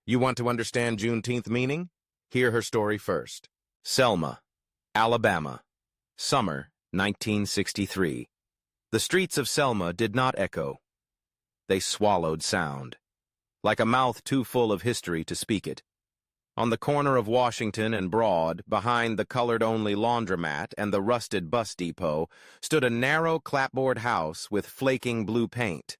You want to understand Juneteenth meaning? Hear her story first. Selma, Alabama, summer 1963. The streets of Selma did not echo. They swallowed sound, like a mouth too full of history to speak it. On the corner of Washington and Broad, behind the colored-only laundromat and the rusted bus depot, stood a narrow clapboard house with flaking blue paint.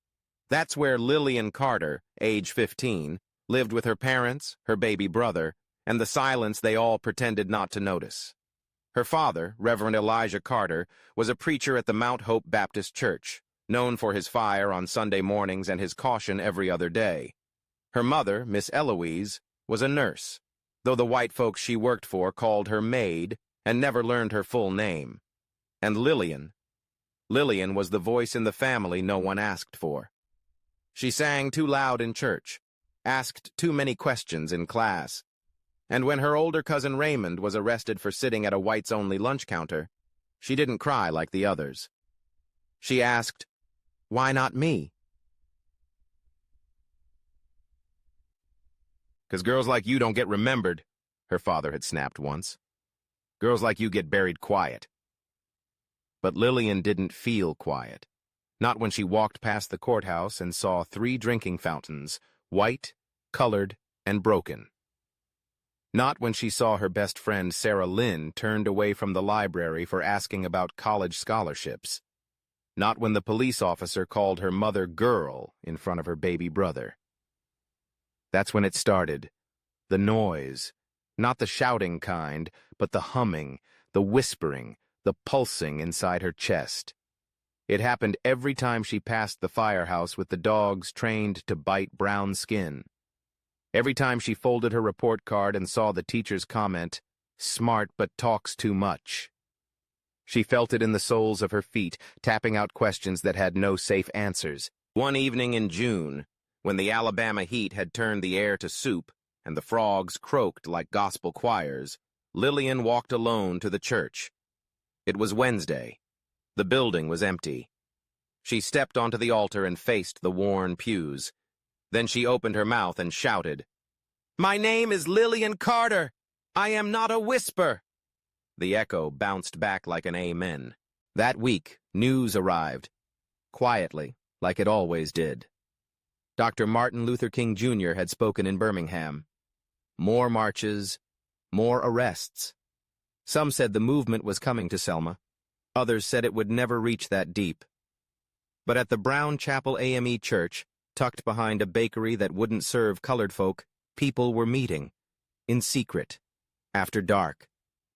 That's where Lillian Carter, age 15, lived with her parents, her baby brother, and the silence they all pretended not to notice. Her father, Reverend Elijah Carter, was a preacher at the Mount Hope Baptist Church, known for his fire on Sunday mornings and his caution every other day. Her mother, Miss Eloise, was a nurse, though the white folks she worked for called her maid and never learned her full name. And Lillian was the voice in the family no one asked for. She sang too loud in church, asked too many questions in class, and when her older cousin Raymond was arrested for sitting at a whites-only lunch counter, she didn't cry like the others. She asked, "Why not me?" "'Cause girls like you don't get remembered," her father had snapped once. "Girls like you get buried quiet." But Lillian didn't feel quiet. Not when she walked past the courthouse and saw 3 drinking fountains, white, colored, and broken. Not when she saw her best friend Sarah Lynn turned away from the library for asking about college scholarships. Not when the police officer called her mother girl in front of her baby brother. That's when it started. The noise. Not the shouting kind, but the humming, the whispering, the pulsing inside her chest. It happened every time she passed the firehouse with the dogs trained to bite brown skin. Every time she folded her report card and saw the teacher's comment, "Smart but talks too much." She felt it in the soles of her feet, tapping out questions that had no safe answers. One evening in June, when the Alabama heat had turned the air to soup and the frogs croaked like gospel choirs, Lillian walked alone to the church. It was Wednesday. The building was empty. She stepped onto the altar and faced the worn pews. Then she opened her mouth and shouted, "My name is Lillian Carter! I am not a whisper!" The echo bounced back like an amen. That week, news arrived. Quietly, like it always did. Dr. Martin Luther King Jr. had spoken in Birmingham. More marches, more arrests. Some said the movement was coming to Selma. Others said it would never reach that deep. But at the Brown Chapel AME Church, tucked behind a bakery that wouldn't serve colored folk, people were meeting. In secret. After dark.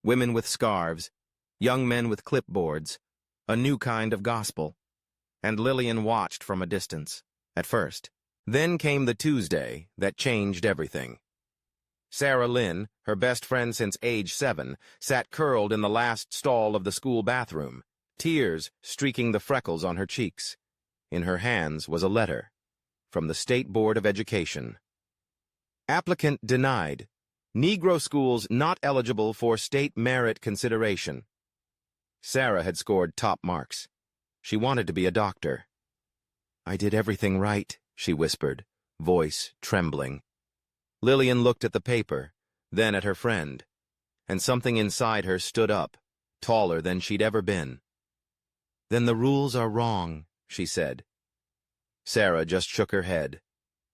Women with scarves. Young men with clipboards. A new kind of gospel. And Lillian watched from a distance, at first. Then came the Tuesday that changed everything. Sarah Lynn, her best friend since age 7, sat curled in the last stall of the school bathroom, tears streaking the freckles on her cheeks. In her hands was a letter from the State Board of Education. Applicant denied. Negro schools not eligible for state merit consideration. Sarah had scored top marks. She wanted to be a doctor. "I did everything right," she whispered, voice trembling. Lillian looked at the paper, then at her friend, and something inside her stood up, taller than she'd ever been. "Then the rules are wrong," she said. Sarah just shook her head.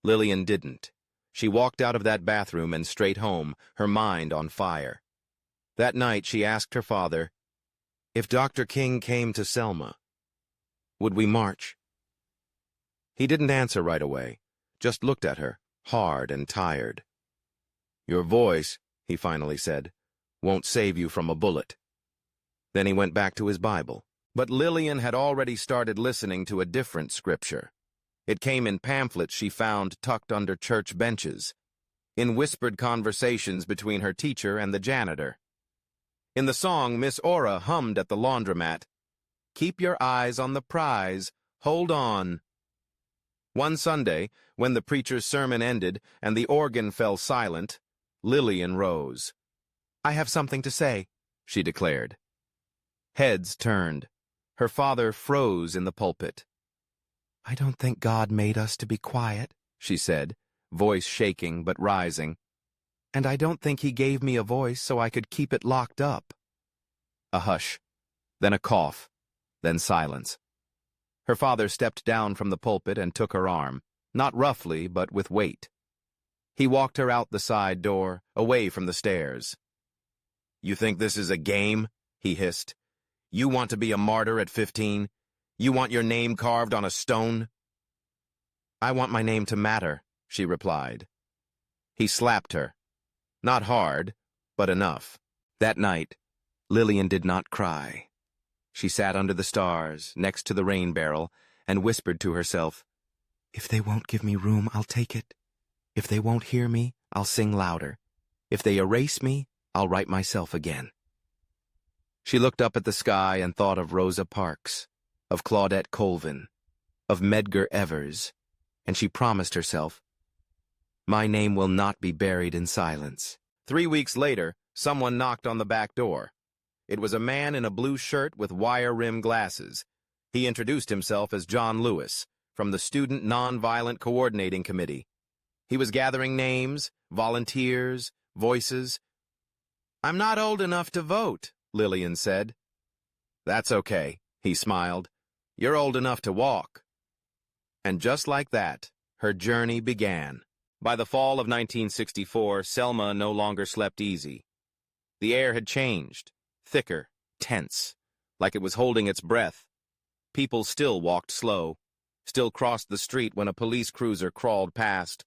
Lillian didn't. She walked out of that bathroom and straight home, her mind on fire. That night she asked her father, "If Dr. King came to Selma, would we march?" He didn't answer right away, just looked at her, hard and tired. "Your voice," he finally said, "won't save you from a bullet." Then he went back to his Bible. But Lillian had already started listening to a different scripture. It came in pamphlets she found tucked under church benches, in whispered conversations between her teacher and the janitor. In the song, Miss Ora hummed at the laundromat, "Keep your eyes on the prize, hold on." One Sunday, when the preacher's sermon ended and the organ fell silent, Lillian rose. "I have something to say," she declared. Heads turned. Her father froze in the pulpit. "I don't think God made us to be quiet," she said, voice shaking but rising. "And I don't think he gave me a voice so I could keep it locked up." A hush, then a cough, then silence. Her father stepped down from the pulpit and took her arm, not roughly, but with weight. He walked her out the side door, away from the stairs. "You think this is a game?" he hissed. "You want to be a martyr at 15? You want your name carved on a stone?" "I want my name to matter," she replied. He slapped her. Not hard, but enough. That night, Lillian did not cry. She sat under the stars, next to the rain barrel, and whispered to herself, "If they won't give me room, I'll take it. If they won't hear me, I'll sing louder. If they erase me, I'll write myself again." She looked up at the sky and thought of Rosa Parks, of Claudette Colvin, of Medgar Evers, and she promised herself, "My name will not be buried in silence." 3 weeks later, someone knocked on the back door. It was a man in a blue shirt with wire-rimmed glasses. He introduced himself as John Lewis, from the Student Nonviolent Coordinating Committee. He was gathering names, volunteers, voices. "I'm not old enough to vote," Lillian said. "That's okay," he smiled. "You're old enough to walk." And just like that, her journey began. By the fall of 1964, Selma no longer slept easy. The air had changed, thicker, tense, like it was holding its breath. People still walked slow, still crossed the street when a police cruiser crawled past.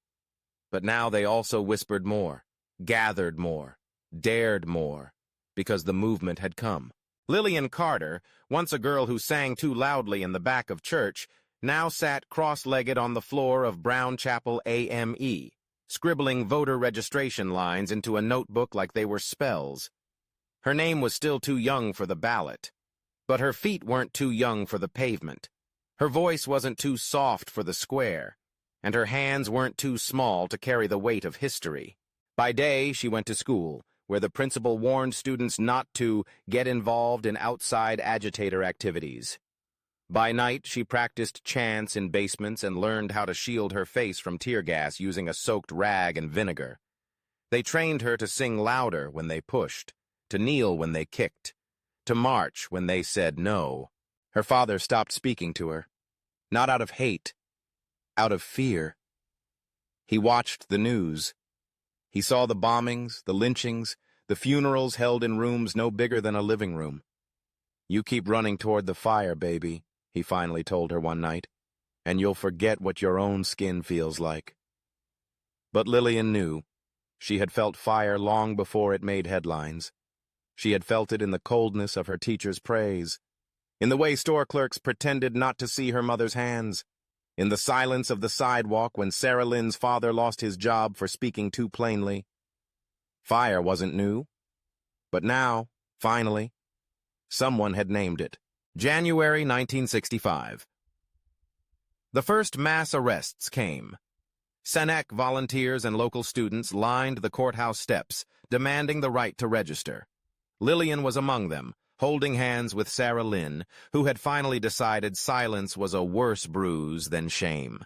But now they also whispered more, gathered more, dared more, because the movement had come. Lillian Carter, once a girl who sang too loudly in the back of church, now sat cross-legged on the floor of Brown Chapel AME, scribbling voter registration lines into a notebook like they were spells. Her name was still too young for the ballot, but her feet weren't too young for the pavement. Her voice wasn't too soft for the square, and her hands weren't too small to carry the weight of history. By day, she went to school, where the principal warned students not to get involved in outside agitator activities. By night, she practiced chants in basements and learned how to shield her face from tear gas using a soaked rag and vinegar. They trained her to sing louder when they pushed, to kneel when they kicked, to march when they said no. Her father stopped speaking to her, not out of hate, out of fear. He watched the news. He saw the bombings, the lynchings, the funerals held in rooms no bigger than a living room. "You keep running toward the fire, baby," he finally told her one night, "and you'll forget what your own skin feels like." But Lillian knew. She had felt fire long before it made headlines. She had felt it in the coldness of her teacher's praise, in the way store clerks pretended not to see her mother's hands, in the silence of the sidewalk when Sarah Lynn's father lost his job for speaking too plainly. Fire wasn't new, but now, finally, someone had named it. January 1965. The first mass arrests came. Senec volunteers and local students lined the courthouse steps, demanding the right to register. Lillian was among them, holding hands with Sarah Lynn, who had finally decided silence was a worse bruise than shame.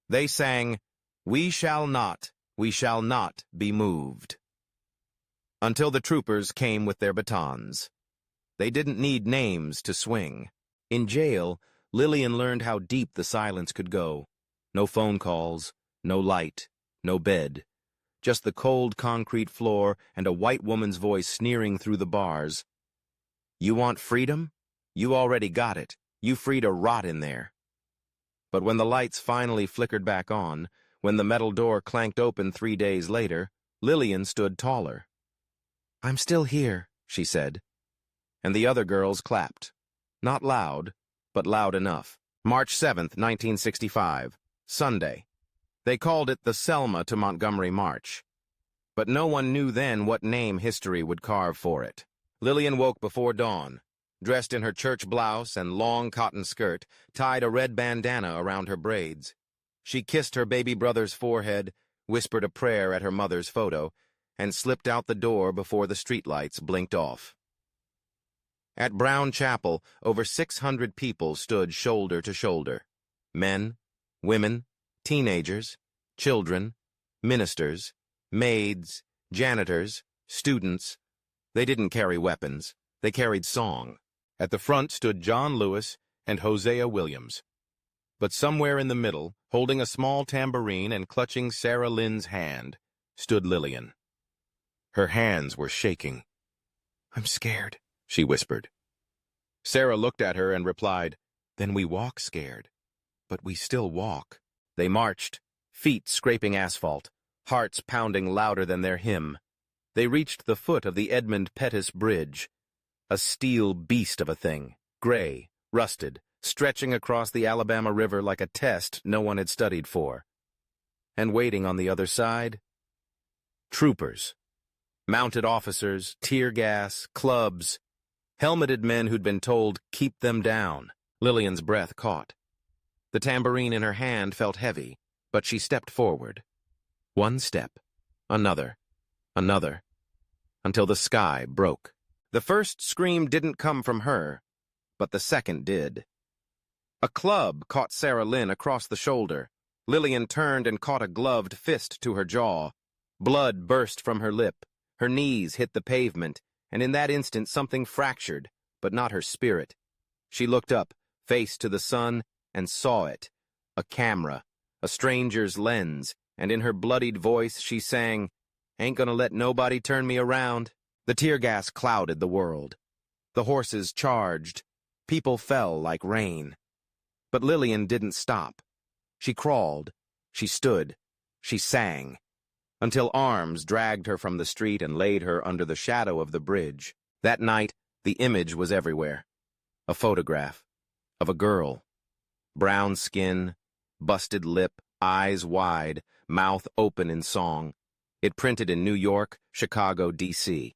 They sang, we shall not be moved," until the troopers came with their batons. They didn't need names to swing. In jail, Lillian learned how deep the silence could go. No phone calls, no light, no bed. Just the cold concrete floor and a white woman's voice sneering through the bars. "You want freedom? You already got it. You free to rot in there." But when the lights finally flickered back on, when the metal door clanked open 3 days later, Lillian stood taller. "I'm still here," she said. And the other girls clapped. Not loud, but loud enough. March 7th, 1965, Sunday. They called it the Selma to Montgomery March. But no one knew then what name history would carve for it. Lillian woke before dawn, dressed in her church blouse and long cotton skirt, tied a red bandana around her braids. She kissed her baby brother's forehead, whispered a prayer at her mother's photo, and slipped out the door before the streetlights blinked off. At Brown Chapel, over 600 people stood shoulder to shoulder. Men, women, teenagers, children, ministers, maids, janitors, students. They didn't carry weapons. They carried song. At the front stood John Lewis and Hosea Williams. But somewhere in the middle, holding a small tambourine and clutching Sarah Lynn's hand, stood Lillian. Her hands were shaking. "I'm scared," she whispered. Sarah looked at her and replied, "Then we walk scared. But we still walk." They marched, feet scraping asphalt, hearts pounding louder than their hymn. They reached the foot of the Edmund Pettus Bridge, a steel beast of a thing, gray, rusted, stretching across the Alabama River like a test no one had studied for. And waiting on the other side, troopers, mounted officers, tear gas, clubs, helmeted men who'd been told, "Keep them down." Lillian's breath caught. The tambourine in her hand felt heavy, but she stepped forward. One step, another, until the sky broke. The first scream didn't come from her, but the second did. A club caught Sarah Lynn across the shoulder. Lillian turned and caught a gloved fist to her jaw. Blood burst from her lip. Her knees hit the pavement, and in that instant something fractured, but not her spirit. She looked up, face to the sun, and saw it. A camera, a stranger's lens, and in her bloodied voice she sang, "Ain't gonna let nobody turn me around." The tear gas clouded the world. The horses charged. People fell like rain. But Lillian didn't stop. She crawled. She stood. She sang. Until arms dragged her from the street and laid her under the shadow of the bridge. That night, the image was everywhere. A photograph of a girl. Brown skin, busted lip, eyes wide, mouth open in song. It printed in New York, Chicago, D.C.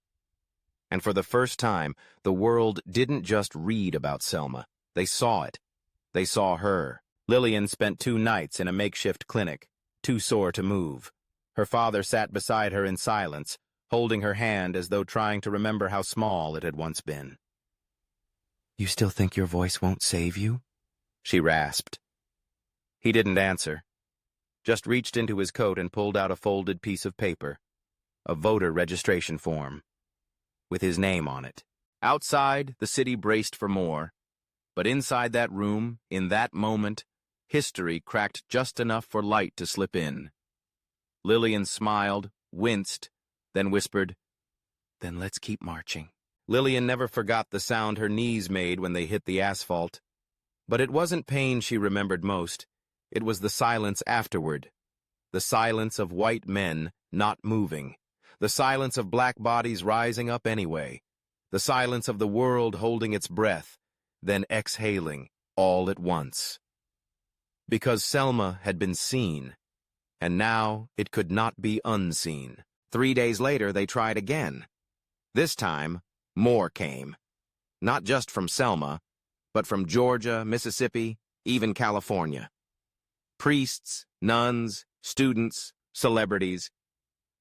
And for the first time, the world didn't just read about Selma. They saw it. They saw her. Lillian spent 2 nights in a makeshift clinic, too sore to move. Her father sat beside her in silence, holding her hand as though trying to remember how small it had once been. "You still think your voice won't save you?" she rasped. He didn't answer, just reached into his coat and pulled out a folded piece of paper, a voter registration form, with his name on it. Outside, the city braced for more, but inside that room, in that moment, history cracked just enough for light to slip in. Lillian smiled, winced, then whispered, "Then let's keep marching." Lillian never forgot the sound her knees made when they hit the asphalt. But it wasn't pain she remembered most. It was the silence afterward. The silence of white men not moving. The silence of black bodies rising up anyway. The silence of the world holding its breath, then exhaling all at once. Because Selma had been seen, and now it could not be unseen. 3 days later, they tried again. This time, more came. Not just from Selma, but from Georgia, Mississippi, even California. Priests, nuns, students, celebrities,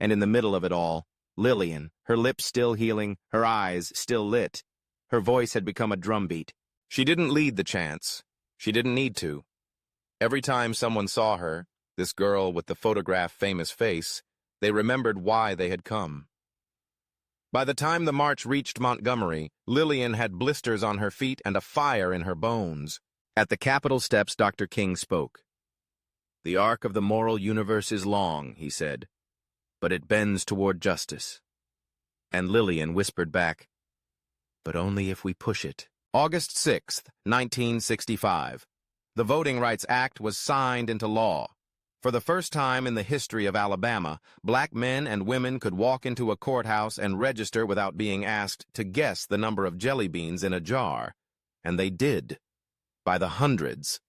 and in the middle of it all, Lillian, her lips still healing, her eyes still lit. Her voice had become a drumbeat. She didn't lead the chants. She didn't need to. Every time someone saw her, this girl with the photograph-famous face, they remembered why they had come. By the time the march reached Montgomery, Lillian had blisters on her feet and a fire in her bones. At the Capitol steps, Dr. King spoke. "The arc of the moral universe is long," he said, "but it bends toward justice." And Lillian whispered back, "But only if we push it." August 6th, 1965. The Voting Rights Act was signed into law. For the first time in the history of Alabama, black men and women could walk into a courthouse and register without being asked to guess the number of jelly beans in a jar. And they did, by the hundreds.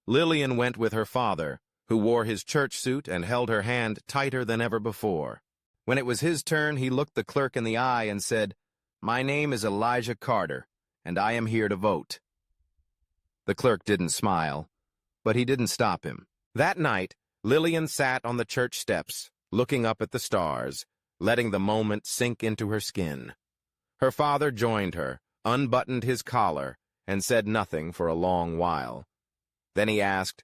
Lillian went with her father, who wore his church suit and held her hand tighter than ever before. When it was his turn, he looked the clerk in the eye and said, "My name is Elijah Carter, and I am here to vote." The clerk didn't smile, but he didn't stop him. That night, Lillian sat on the church steps, looking up at the stars, letting the moment sink into her skin. Her father joined her, unbuttoned his collar, and said nothing for a long while. Then he asked,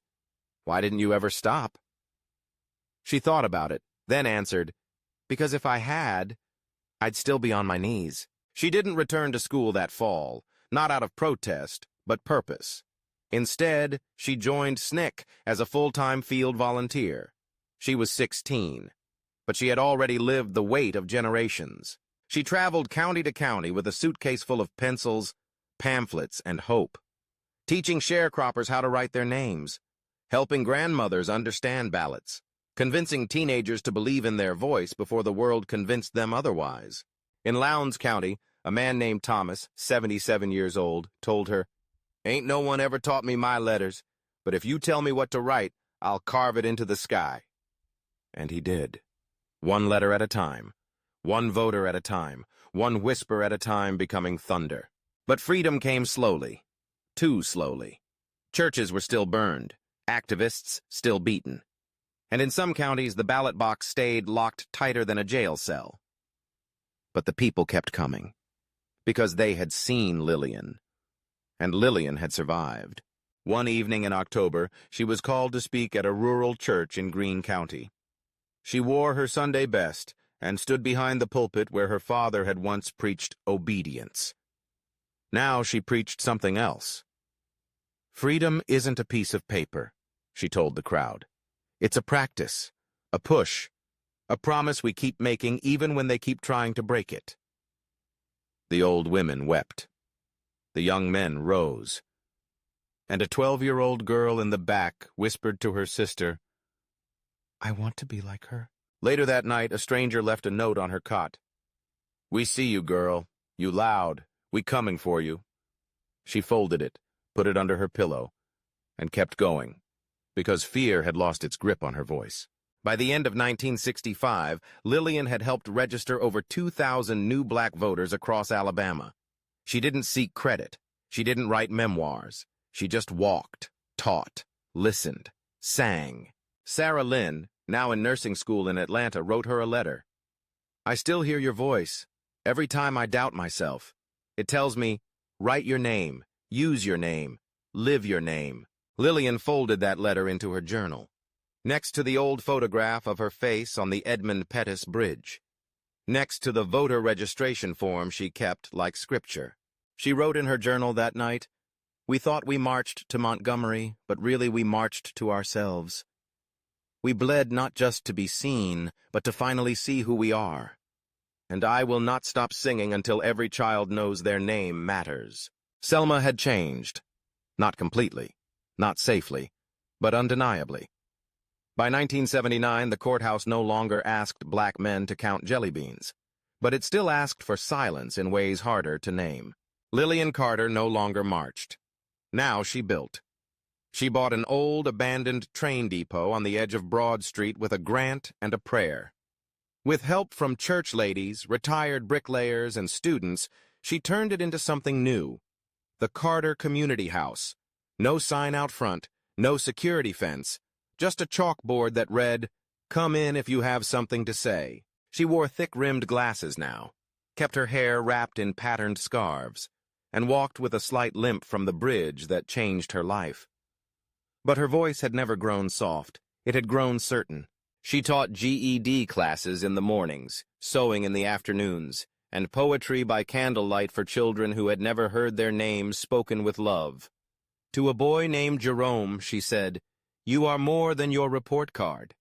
"Why didn't you ever stop?" She thought about it, then answered, "Because if I had, I'd still be on my knees." She didn't return to school that fall, not out of protest, but purpose. Instead, she joined SNCC as a full-time field volunteer. She was 16, but she had already lived the weight of generations. She traveled county to county with a suitcase full of pencils, pamphlets, and hope, teaching sharecroppers how to write their names, helping grandmothers understand ballots, convincing teenagers to believe in their voice before the world convinced them otherwise. In Lowndes County, a man named Thomas, 77 years old, told her, "Ain't no one ever taught me my letters, but if you tell me what to write, I'll carve it into the sky." And he did. One letter at a time, one voter at a time, one whisper at a time becoming thunder. But freedom came slowly, too slowly. Churches were still burned, activists still beaten. And in some counties, the ballot box stayed locked tighter than a jail cell. But the people kept coming, because they had seen Lillian, and Lillian had survived. One evening in October, she was called to speak at a rural church in Greene County. She wore her Sunday best and stood behind the pulpit where her father had once preached obedience. Now she preached something else. "Freedom isn't a piece of paper," she told the crowd. "It's a practice, a push, a promise we keep making even when they keep trying to break it." The old women wept. The young men rose. And a 12-year-old girl in the back whispered to her sister, "I want to be like her." Later that night, a stranger left a note on her cot. "We see you, girl. You loud. We coming for you." She folded it, put it under her pillow, and kept going, because fear had lost its grip on her voice. By the end of 1965, Lillian had helped register over 2,000 new black voters across Alabama. She didn't seek credit. She didn't write memoirs. She just walked, taught, listened, sang. Sarah Lynn, now in nursing school in Atlanta, wrote her a letter. "I still hear your voice. Every time I doubt myself. It tells me, write your name, use your name, live your name." Lillian folded that letter into her journal, next to the old photograph of her face on the Edmund Pettus Bridge, next to the voter registration form she kept like scripture. She wrote in her journal that night, "We thought we marched to Montgomery, but really we marched to ourselves. We bled not just to be seen, but to finally see who we are. And I will not stop singing until every child knows their name matters." Selma had changed. Not completely, not safely, but undeniably. By 1979, the courthouse no longer asked black men to count jelly beans, but it still asked for silence in ways harder to name. Lillian Carter no longer marched. Now she built. She bought an old, abandoned train depot on the edge of Broad Street with a grant and a prayer. With help from church ladies, retired bricklayers, and students, she turned it into something new. The Carter Community House. No sign out front, no security fence, just a chalkboard that read, "Come in if you have something to say." She wore thick-rimmed glasses now, kept her hair wrapped in patterned scarves, and walked with a slight limp from the bridge that changed her life. But her voice had never grown soft. It had grown certain. She taught GED classes in the mornings, sewing in the afternoons, and poetry by candlelight for children who had never heard their names spoken with love. To a boy named Jerome, she said, "You are more than your report card."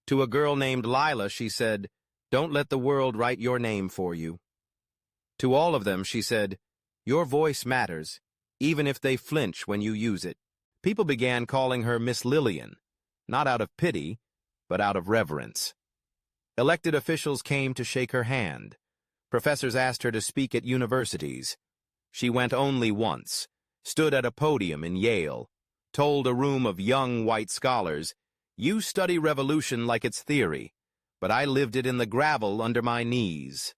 To a girl named Lila, she said, "Don't let the world write your name for you." To all of them, she said, "Your voice matters, even if they flinch when you use it." People began calling her Miss Lillian, not out of pity, but out of reverence. Elected officials came to shake her hand. Professors asked her to speak at universities. She went only once, stood at a podium in Yale, told a room of young white scholars, "You study revolution like it's theory, but I lived it in the gravel under my knees."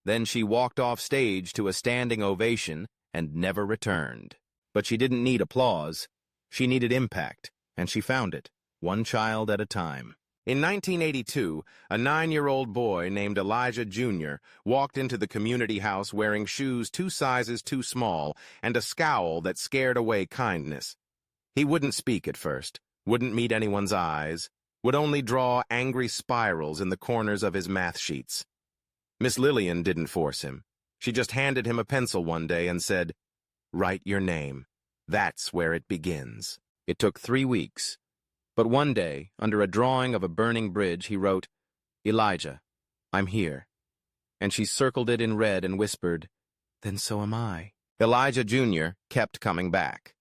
Then she walked off stage to a standing ovation and never returned. But she didn't need applause. She needed impact, and she found it, one child at a time. In 1982, a 9-year-old boy named Elijah Jr. walked into the community house wearing shoes 2 sizes too small and a scowl that scared away kindness. He wouldn't speak at first, wouldn't meet anyone's eyes, would only draw angry spirals in the corners of his math sheets. Miss Lillian didn't force him. She just handed him a pencil one day and said, "Write your name. That's where it begins." It took 3 weeks. But one day, under a drawing of a burning bridge, he wrote, "Elijah, I'm here." And she circled it in red and whispered, "Then so am I." Elijah Jr. kept coming back.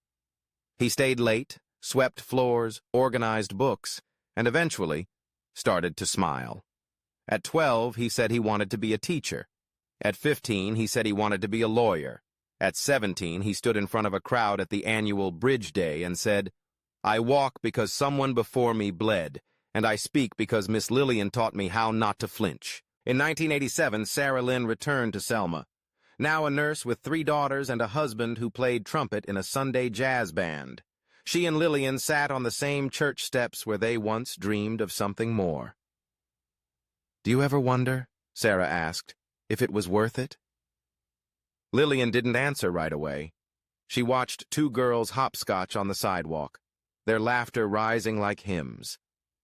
He stayed late, swept floors, organized books, and eventually started to smile. At 12, he said he wanted to be a teacher. At 15, he said he wanted to be a lawyer. At 17, he stood in front of a crowd at the annual Bridge Day and said, "I walk because someone before me bled, and I speak because Miss Lillian taught me how not to flinch." In 1987, Sarah Lynn returned to Selma. Now a nurse with 3 daughters and a husband who played trumpet in a Sunday jazz band. She and Lillian sat on the same church steps where they once dreamed of something more. "Do you ever wonder," Sarah asked, "if it was worth it?" Lillian didn't answer right away. She watched 2 girls hopscotch on the sidewalk, their laughter rising like hymns.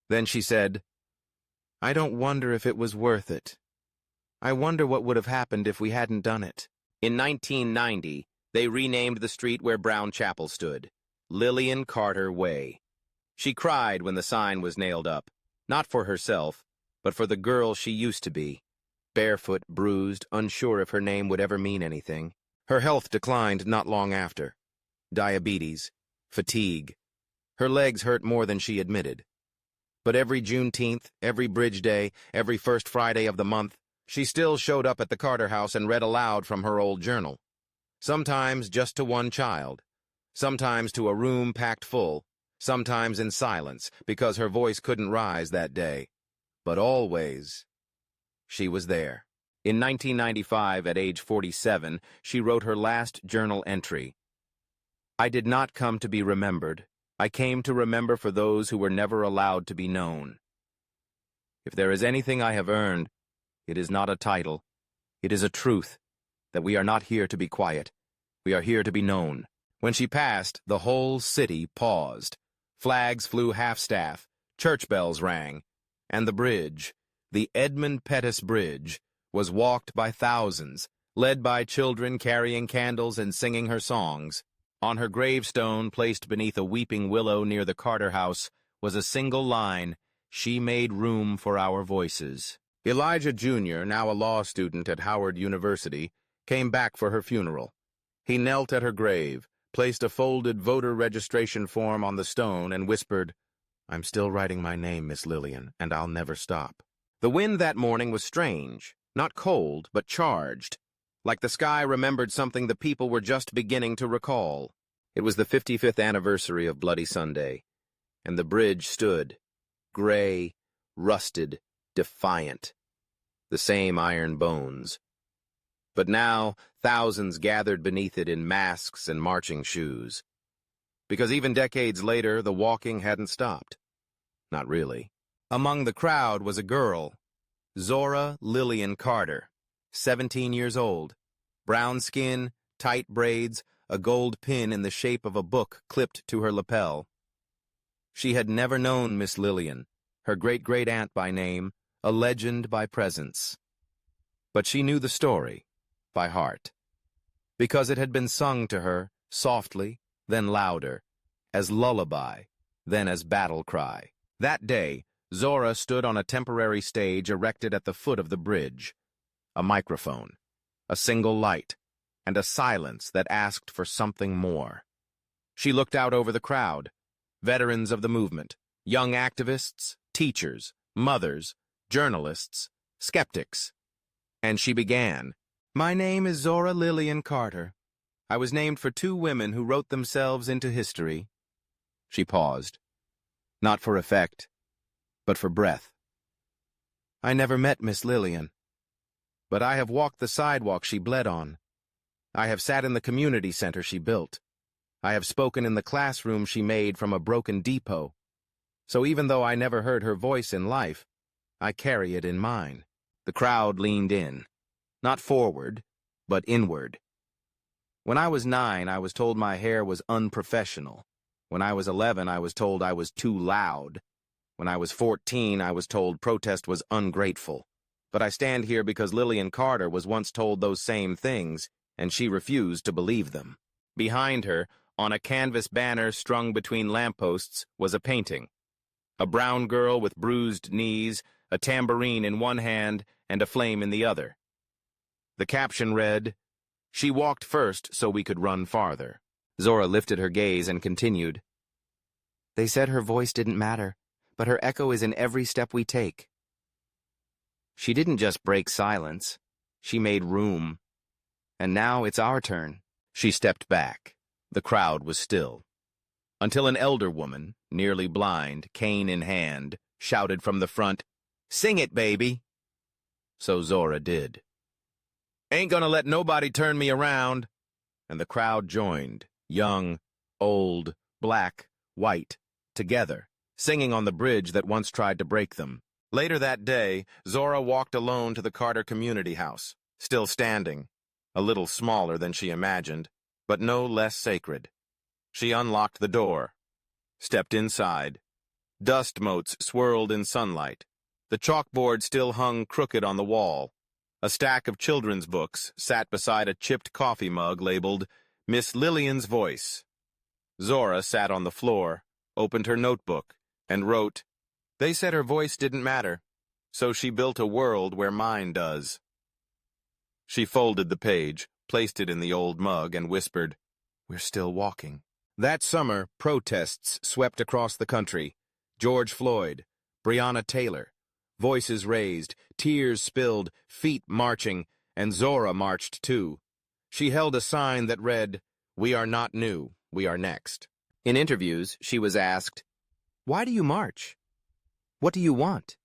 Then she said, "I don't wonder if it was worth it. I wonder what would have happened if we hadn't done it." In 1990, they renamed the street where Brown Chapel stood, Lillian Carter Way. She cried when the sign was nailed up, not for herself, but for the girl she used to be, barefoot, bruised, unsure if her name would ever mean anything. Her health declined not long after. Diabetes, fatigue. Her legs hurt more than she admitted. But every Juneteenth, every Bridge Day, every first Friday of the month, she still showed up at the Carter house and read aloud from her old journal. Sometimes just to one child, sometimes to a room packed full, sometimes in silence because her voice couldn't rise that day. But always, she was there. In 1995, at age 47, she wrote her last journal entry. "I did not come to be remembered. I came to remember for those who were never allowed to be known. If there is anything I have earned, it is not a title. It is a truth that we are not here to be quiet. We are here to be known." When she passed, the whole city paused. Flags flew half-staff, church bells rang, and the bridge, the Edmund Pettus Bridge, was walked by thousands, led by children carrying candles and singing her songs. On her gravestone, placed beneath a weeping willow near the Carter house, was a single line, "She made room for our voices." Elijah Jr., now a law student at Howard University, came back for her funeral. He knelt at her grave, placed a folded voter registration form on the stone, and whispered, "I'm still writing my name, Miss Lillian, and I'll never stop." The wind that morning was strange, not cold, but charged, like the sky remembered something the people were just beginning to recall. It was the 55th anniversary of Bloody Sunday, and the bridge stood, gray, rusted, defiant, the same iron bones. But now, thousands gathered beneath it in masks and marching shoes. Because even decades later, the walking hadn't stopped. Not really. Among the crowd was a girl, Zora Lillian Carter, 17 years old, brown skin, tight braids, a gold pin in the shape of a book clipped to her lapel. She had never known Miss Lillian, her great-great-aunt by name, a legend by presence. But she knew the story by heart, because it had been sung to her softly, then louder, as lullaby, then as battle cry. That day, Zora stood on a temporary stage erected at the foot of the bridge. A microphone, a single light, and a silence that asked for something more. She looked out over the crowd, veterans of the movement, young activists, teachers, mothers, journalists, skeptics. And she began, "My name is Zora Lillian Carter. I was named for 2 women who wrote themselves into history." She paused, not for effect, but for breath. "I never met Miss Lillian, but I have walked the sidewalk she bled on. I have sat in the community center she built. I have spoken in the classroom she made from a broken depot. So even though I never heard her voice in life, I carry it in mine." The crowd leaned in, not forward, but inward. "When I was 9, I was told my hair was unprofessional. When I was 11, I was told I was too loud. When I was 14, I was told protest was ungrateful. But I stand here because Lillian Carter was once told those same things, and she refused to believe them. Behind her, on a canvas banner strung between lampposts, was a painting. A brown girl with bruised knees, a tambourine in one hand, and a flame in the other. The caption read, "She walked first so we could run farther." Zora lifted her gaze and continued, "They said her voice didn't matter, but her echo is in every step we take." She didn't just break silence. She made room. And now it's our turn. She stepped back. The crowd was still. Until an elder woman, nearly blind, cane in hand, shouted from the front, "Sing it, baby." So Zora did. "Ain't gonna let nobody turn me around." And the crowd joined, young, old, black, white, together, singing on the bridge that once tried to break them. Later that day, Zora walked alone to the Carter community house, still standing, a little smaller than she imagined, but no less sacred. She unlocked the door, stepped inside. Dust motes swirled in sunlight. The chalkboard still hung crooked on the wall. A stack of children's books sat beside a chipped coffee mug labeled Miss Lillian's Voice. Zora sat on the floor, opened her notebook, and wrote, "They said her voice didn't matter, so she built a world where mine does." She folded the page, placed it in the old mug, and whispered, "We're still walking." That summer, protests swept across the country. George Floyd, Breonna Taylor. Voices raised, tears spilled, feet marching, and Zora marched too. She held a sign that read, "We are not new, we are next." In interviews, she was asked, "Why do you march? What do you want?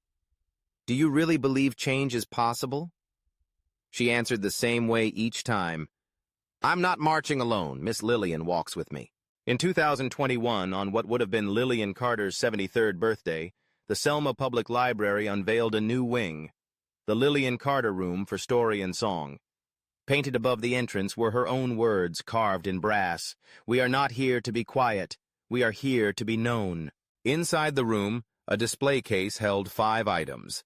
Do you really believe change is possible?" She answered the same way each time, "I'm not marching alone. Miss Lillian walks with me." In 2021, on what would have been Lillian Carter's 73rd birthday, the Selma Public Library unveiled a new wing, the Lillian Carter Room for Story and Song. Painted above the entrance were her own words carved in brass. "We are not here to be quiet. We are here to be known." Inside the room, a display case held 5 items.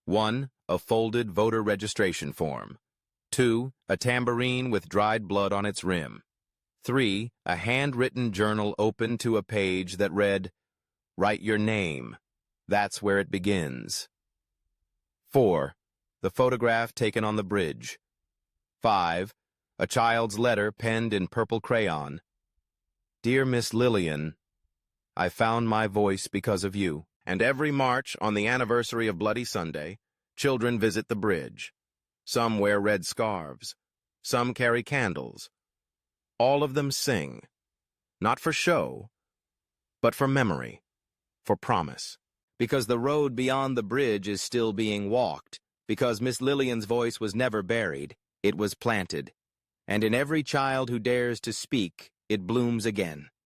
1, a folded voter registration form. 2, a tambourine with dried blood on its rim. 3, a handwritten journal open to a page that read, "Write your name. That's where it begins." 4, the photograph taken on the bridge. 5, a child's letter penned in purple crayon. "Dear Miss Lillian, I found my voice because of you." And every March, on the anniversary of Bloody Sunday, children visit the bridge. Some wear red scarves. Some carry candles. All of them sing, not for show, but for memory, for promise. Because the road beyond the bridge is still being walked, because Miss Lillian's voice was never buried, it was planted. And in every child who dares to speak, it blooms again.